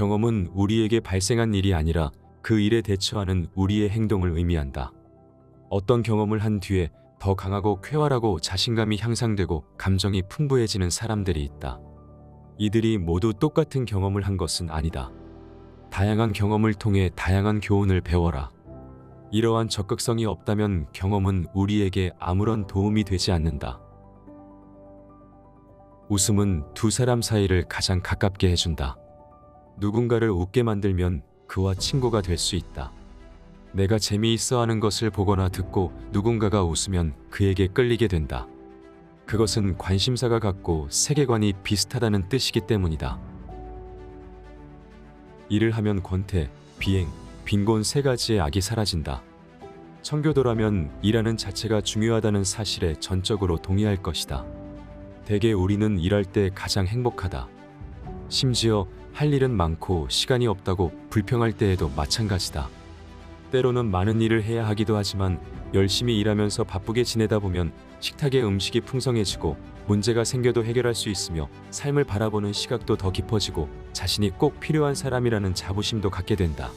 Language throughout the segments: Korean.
경험은 우리에게 발생한 일이 아니라 그 일에 대처하는 우리의 행동을 의미한다. 어떤 경험을 한 뒤에 더 강하고 쾌활하고 자신감이 향상되고 감정이 풍부해지는 사람들이 있다. 이들이 모두 똑같은 경험을 한 것은 아니다. 다양한 경험을 통해 다양한 교훈을 배워라. 이러한 적극성이 없다면 경험은 우리에게 아무런 도움이 되지 않는다. 웃음은 두 사람 사이를 가장 가깝게 해준다. 누군가를 웃게 만들면 그와 친구가 될 수 있다. 내가 재미있어 하는 것을 보거나 듣고 누군가가 웃으면 그에게 끌리게 된다. 그것은 관심사가 같고 세계관이 비슷하다는 뜻이기 때문이다. 일을 하면 권태, 비행, 빈곤 세 가지의 악이 사라진다. 청교도라면 일하는 자체가 중요하다는 사실에 전적으로 동의할 것이다. 대개 우리는 일할 때 가장 행복하다. 심지어 할 일은 많고 시간이 없다고 불평할 때에도 마찬가지다. 때로는 많은 일을 해야 하기도 하지만 열심히 일하면서 바쁘게 지내다 보면 식탁에 음식이 풍성해지고 문제가 생겨도 해결할 수 있으며 삶을 바라보는 시각도 더 깊어지고 자신이 꼭 필요한 사람이라는 자부심도 갖게 된다.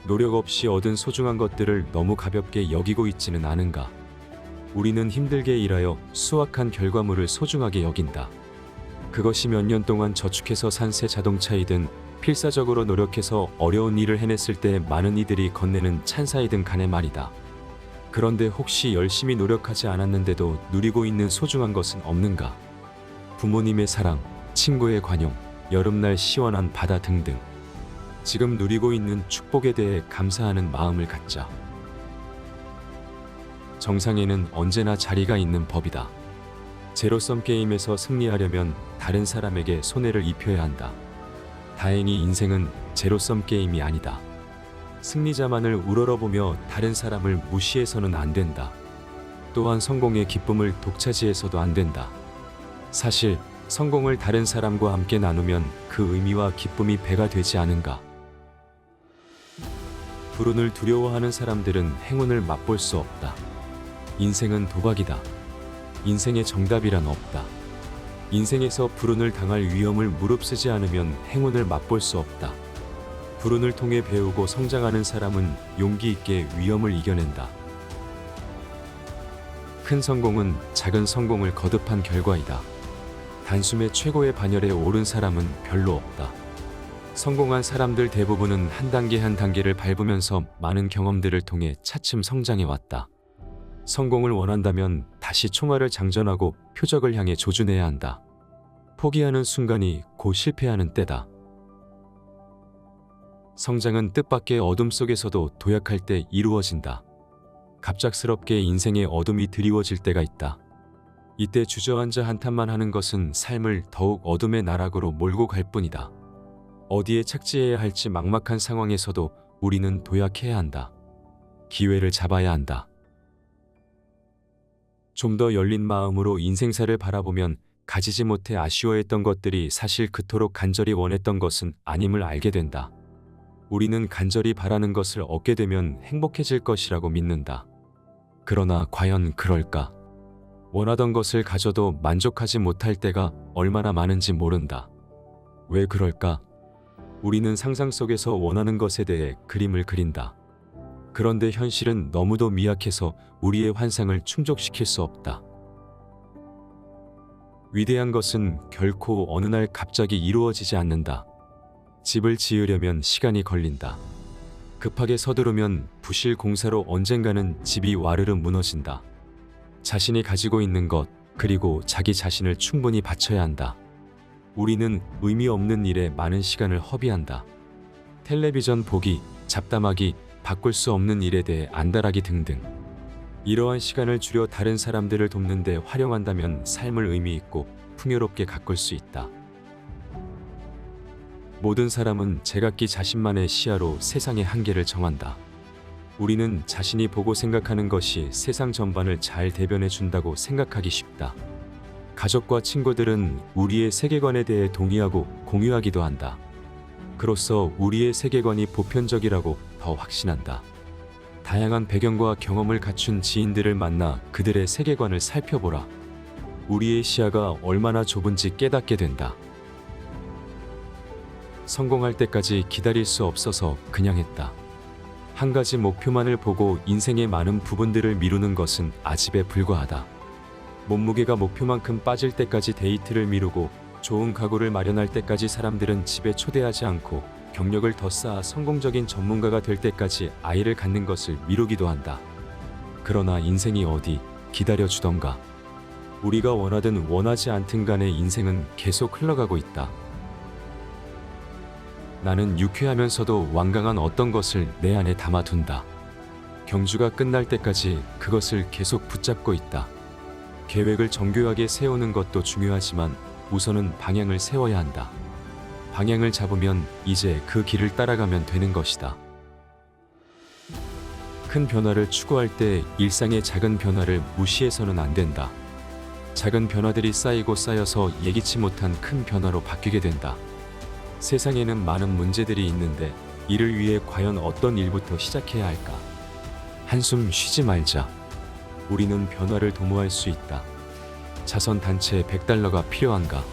노력 없이 얻은 소중한 것들을 너무 가볍게 여기고 있지는 않은가? 우리는 힘들게 일하여 수확한 결과물을 소중하게 여긴다. 그것이 몇 년 동안 저축해서 산 새 자동차이든 필사적으로 노력해서 어려운 일을 해냈을 때 많은 이들이 건네는 찬사이든 간에 말이다. 그런데 혹시 열심히 노력하지 않았는데도 누리고 있는 소중한 것은 없는가? 부모님의 사랑, 친구의 관용, 여름날 시원한 바다 등등. 지금 누리고 있는 축복에 대해 감사하는 마음을 갖자. 정상에는 언제나 자리가 있는 법이다. 제로섬 게임에서 승리하려면 다른 사람에게 손해를 입혀야 한다. 다행히 인생은 제로섬 게임이 아니다. 승리자만을 우러러보며 다른 사람을 무시해서는 안 된다. 또한 성공의 기쁨을 독차지해서도 안 된다. 사실 성공을 다른 사람과 함께 나누면 그 의미와 기쁨이 배가 되지 않은가. 불운을 두려워하는 사람들은 행운을 맛볼 수 없다. 인생은 도박이다. 인생의 정답이란 없다. 인생에서 불운을 당할 위험을 무릅쓰지 않으면 행운을 맛볼 수 없다. 불운을 통해 배우고 성장하는 사람은 용기 있게 위험을 이겨낸다. 큰 성공은 작은 성공을 거듭한 결과이다. 단숨에 최고의 반열에 오른 사람은 별로 없다. 성공한 사람들 대부분은 한 단계 한 단계를 밟으면서 많은 경험들을 통해 차츰 성장해 왔다. 성공을 원한다면 다시 총알을 장전하고 표적을 향해 조준해야 한다. 포기하는 순간이 곧 실패하는 때다. 성장은 뜻밖의 어둠 속에서도 도약할 때 이루어진다. 갑작스럽게 인생의 어둠이 드리워질 때가 있다. 이때 주저앉아 한탄만 하는 것은 삶을 더욱 어둠의 나락으로 몰고 갈 뿐이다. 어디에 착지해야 할지 막막한 상황에서도 우리는 도약해야 한다. 기회를 잡아야 한다. 좀 더 열린 마음으로 인생사를 바라보면 가지지 못해 아쉬워했던 것들이 사실 그토록 간절히 원했던 것은 아님을 알게 된다. 우리는 간절히 바라는 것을 얻게 되면 행복해질 것이라고 믿는다. 그러나 과연 그럴까? 원하던 것을 가져도 만족하지 못할 때가 얼마나 많은지 모른다. 왜 그럴까? 우리는 상상 속에서 원하는 것에 대해 그림을 그린다. 그런데 현실은 너무도 미약해서 우리의 환상을 충족시킬 수 없다. 위대한 것은 결코 어느 날 갑자기 이루어지지 않는다. 집을 지으려면 시간이 걸린다. 급하게 서두르면 부실 공사로 언젠가는 집이 와르르 무너진다. 자신이 가지고 있는 것, 그리고 자기 자신을 충분히 바쳐야 한다. 우리는 의미 없는 일에 많은 시간을 허비한다. 텔레비전 보기, 잡담하기, 바꿀 수 없는 일에 대해 안달하기 등등. 이러한 시간을 줄여 다른 사람들을 돕는 데 활용한다면 삶을 의미 있고 풍요롭게 가꿀 수 있다. 모든 사람은 제각기 자신만의 시야로 세상의 한계를 정한다. 우리는 자신이 보고 생각하는 것이 세상 전반을 잘 대변해 준다고 생각하기 쉽다. 가족과 친구들은 우리의 세계관에 대해 동의하고 공유하기도 한다. 그로써 우리의 세계관이 보편적이라고 더 확신한다. 다양한 배경과 경험을 갖춘 지인들을 만나 그들의 세계관을 살펴보라. 우리의 시야가 얼마나 좁은지 깨닫게 된다. 성공할 때까지 기다릴 수 없어서 그냥 했다. 한 가지 목표만을 보고 인생의 많은 부분들을 미루는 것은 아집에 불과하다. 몸무게가 목표만큼 빠질 때까지 데이트를 미루고 좋은 가구를 마련할 때까지 사람들은 집에 초대하지 않고 경력을 더 쌓아 성공적인 전문가가 될 때까지 아이를 갖는 것을 미루기도 한다. 그러나 인생이 어디 기다려주던가. 우리가 원하든 원하지 않든 간에 인생은 계속 흘러가고 있다. 나는 유쾌하면서도 완강한 어떤 것을 내 안에 담아둔다. 경주가 끝날 때까지 그것을 계속 붙잡고 있다. 계획을 정교하게 세우는 것도 중요하지만 우선은 방향을 세워야 한다. 방향을 잡으면 이제 그 길을 따라가면 되는 것이다. 큰 변화를 추구할 때 일상의 작은 변화를 무시해서는 안 된다. 작은 변화들이 쌓이고 쌓여서 예기치 못한 큰 변화로 바뀌게 된다. 세상에는 많은 문제들이 있는데 이를 위해 과연 어떤 일부터 시작해야 할까? 한숨 쉬지 말자. 우리는 변화를 도모할 수 있다. 자선 단체에 $100가 필요한가?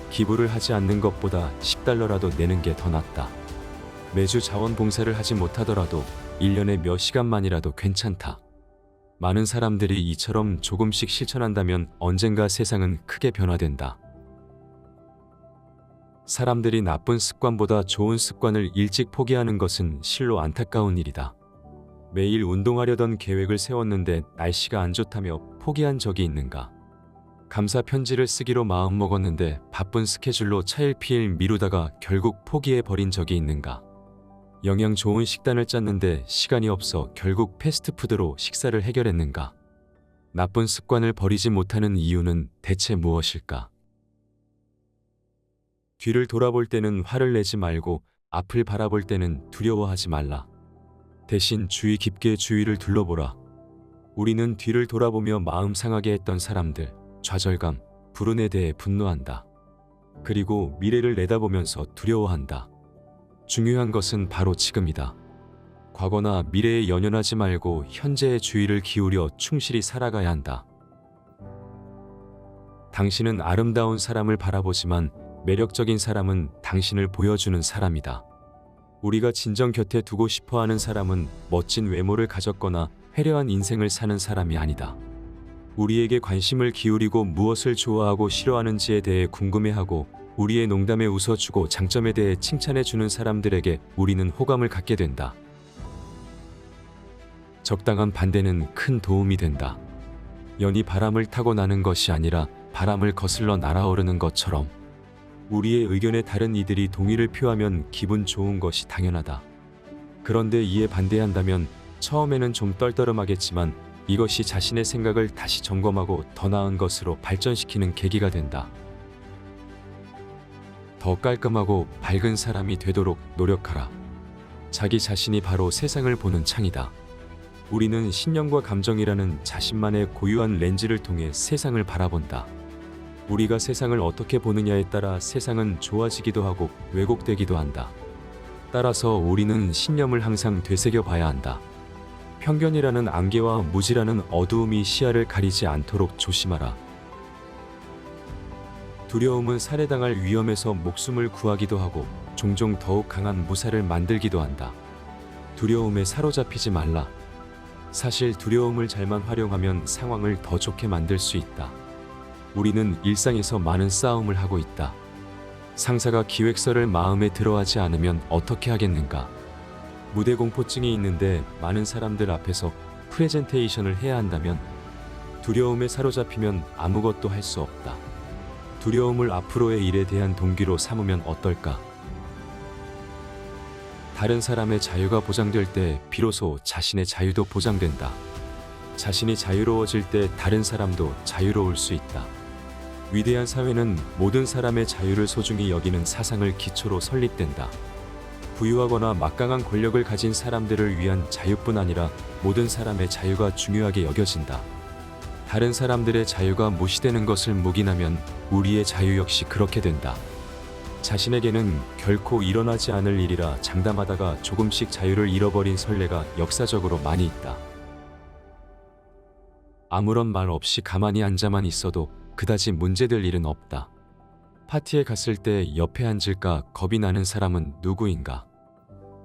기부를 하지 않는 것보다 $10라도 내는 게 더 낫다. 매주 자원봉사를 하지 못하더라도 1년에 몇 시간만이라도 괜찮다. 많은 사람들이 이처럼 조금씩 실천한다면 언젠가 세상은 크게 변화된다. 사람들이 나쁜 습관보다 좋은 습관을 일찍 포기하는 것은 실로 안타까운 일이다. 매일 운동하려던 계획을 세웠는데 날씨가 안 좋다며 포기한 적이 있는가? 감사 편지를 쓰기로 마음먹었는데 바쁜 스케줄로 차일피일 미루다가 결국 포기해버린 적이 있는가? 영양 좋은 식단을 짰는데 시간이 없어 결국 패스트푸드로 식사를 해결했는가? 나쁜 습관을 버리지 못하는 이유는 대체 무엇일까? 뒤를 돌아볼 때는 화를 내지 말고 앞을 바라볼 때는 두려워하지 말라. 대신 주의 깊게 주위를 둘러보라. 우리는 뒤를 돌아보며 마음 상하게 했던 사람들, 좌절감, 불운에 대해 분노한다. 그리고 미래를 내다보면서 두려워한다. 중요한 것은 바로 지금이다. 과거나 미래에 연연하지 말고 현재의 주의를 기울여 충실히 살아가야 한다. 당신은 아름다운 사람을 바라보지만 매력적인 사람은 당신을 보여주는 사람이다. 우리가 진정 곁에 두고 싶어 하는 사람은 멋진 외모를 가졌거나 화려한 인생을 사는 사람이 아니다. 우리에게 관심을 기울이고 무엇을 좋아하고 싫어하는지에 대해 궁금해하고 우리의 농담에 웃어주고 장점에 대해 칭찬해주는 사람들에게 우리는 호감을 갖게 된다. 적당한 반대는 큰 도움이 된다. 연이 바람을 타고 나는 것이 아니라 바람을 거슬러 날아오르는 것처럼 우리의 의견에 다른 이들이 동의를 표하면 기분 좋은 것이 당연하다. 그런데 이에 반대한다면 처음에는 좀 떨떠름하겠지만 이것이 자신의 생각을 다시 점검하고 더 나은 것으로 발전시키는 계기가 된다. 더 깔끔하고 밝은 사람이 되도록 노력하라. 자기 자신이 바로 세상을 보는 창이다. 우리는 신념과 감정이라는 자신만의 고유한 렌즈를 통해 세상을 바라본다. 우리가 세상을 어떻게 보느냐에 따라 세상은 좋아지기도 하고 왜곡되기도 한다. 따라서 우리는 신념을 항상 되새겨 봐야 한다. 편견이라는 안개와 무지라는 어두움이 시야를 가리지 않도록 조심하라. 두려움은 살해당할 위험에서 목숨을 구하기도 하고 종종 더욱 강한 무사를 만들기도 한다. 두려움에 사로잡히지 말라. 사실 두려움을 잘만 활용하면 상황을 더 좋게 만들 수 있다. 우리는 일상에서 많은 싸움을 하고 있다. 상사가 기획서를 마음에 들어하지 않으면 어떻게 하겠는가? 무대 공포증이 있는데 많은 사람들 앞에서 프레젠테이션을 해야 한다면 두려움에 사로잡히면 아무것도 할 수 없다. 두려움을 앞으로의 일에 대한 동기로 삼으면 어떨까? 다른 사람의 자유가 보장될 때 비로소 자신의 자유도 보장된다. 자신이 자유로워질 때 다른 사람도 자유로울 수 있다. 위대한 사회는 모든 사람의 자유를 소중히 여기는 사상을 기초로 설립된다. 부유하거나 막강한 권력을 가진 사람들을 위한 자유뿐 아니라 모든 사람의 자유가 중요하게 여겨진다. 다른 사람들의 자유가 무시되는 것을 묵인하면 우리의 자유 역시 그렇게 된다. 자신에게는 결코 일어나지 않을 일이라 장담하다가 조금씩 자유를 잃어버린 선례가 역사적으로 많이 있다. 아무런 말 없이 가만히 앉아만 있어도 그다지 문제될 일은 없다. 파티에 갔을 때 옆에 앉을까 겁이 나는 사람은 누구인가?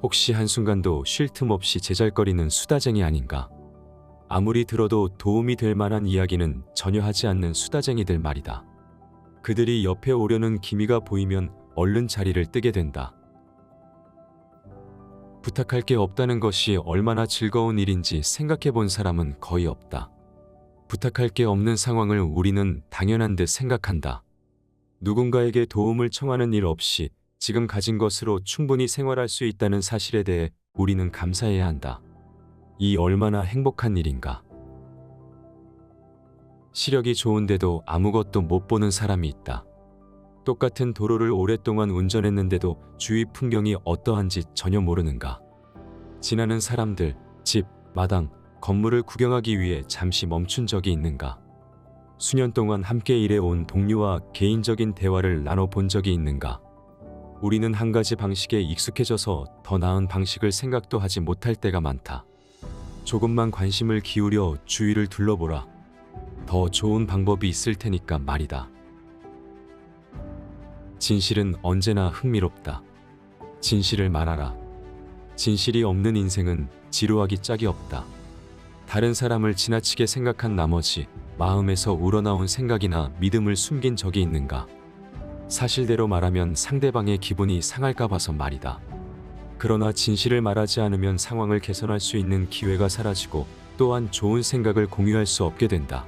혹시 한순간도 쉴 틈 없이 제잘거리는 수다쟁이 아닌가? 아무리 들어도 도움이 될 만한 이야기는 전혀 하지 않는 수다쟁이들 말이다. 그들이 옆에 오려는 기미가 보이면 얼른 자리를 뜨게 된다. 부탁할 게 없다는 것이 얼마나 즐거운 일인지 생각해 본 사람은 거의 없다. 부탁할 게 없는 상황을 우리는 당연한 듯 생각한다. 누군가에게 도움을 청하는 일 없이 지금 가진 것으로 충분히 생활할 수 있다는 사실에 대해 우리는 감사해야 한다. 이 얼마나 행복한 일인가. 시력이 좋은데도 아무것도 못 보는 사람이 있다. 똑같은 도로를 오랫동안 운전했는데도 주위 풍경이 어떠한지 전혀 모르는가. 지나는 사람들, 집, 마당, 건물을 구경하기 위해 잠시 멈춘 적이 있는가. 수년 동안 함께 일해온 동료와 개인적인 대화를 나눠본 적이 있는가. 우리는 한 가지 방식에 익숙해져서 더 나은 방식을 생각도 하지 못할 때가 많다. 조금만 관심을 기울여 주위를 둘러보라. 더 좋은 방법이 있을 테니까 말이다. 진실은 언제나 흥미롭다. 진실을 말하라. 진실이 없는 인생은 지루하기 짝이 없다. 다른 사람을 지나치게 생각한 나머지 마음에서 우러나온 생각이나 믿음을 숨긴 적이 있는가? 사실대로 말하면 상대방의 기분이 상할까 봐서 말이다. 그러나 진실을 말하지 않으면 상황을 개선할 수 있는 기회가 사라지고 또한 좋은 생각을 공유할 수 없게 된다.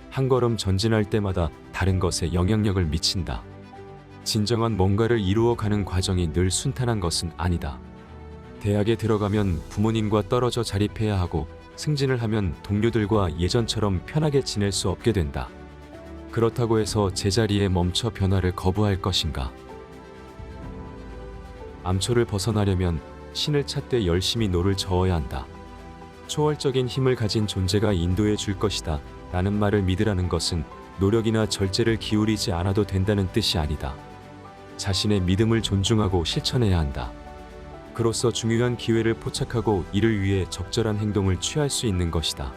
한 걸음 전진할 때마다 다른 것에 영향력을 미친다. 진정한 뭔가를 이루어가는 과정이 늘 순탄한 것은 아니다. 대학에 들어가면 부모님과 떨어져 자립해야 하고 승진을 하면 동료들과 예전처럼 편하게 지낼 수 없게 된다. 그렇다고 해서 제자리에 멈춰 변화를 거부할 것인가? 암초를 벗어나려면 신을 찾되 열심히 노를 저어야 한다. 초월적인 힘을 가진 존재가 인도해 줄 것이다 라는 말을 믿으라는 것은 노력이나 절제를 기울이지 않아도 된다는 뜻이 아니다. 자신의 믿음을 존중하고 실천해야 한다. 그로써 중요한 기회를 포착하고 이를 위해 적절한 행동을 취할 수 있는 것이다.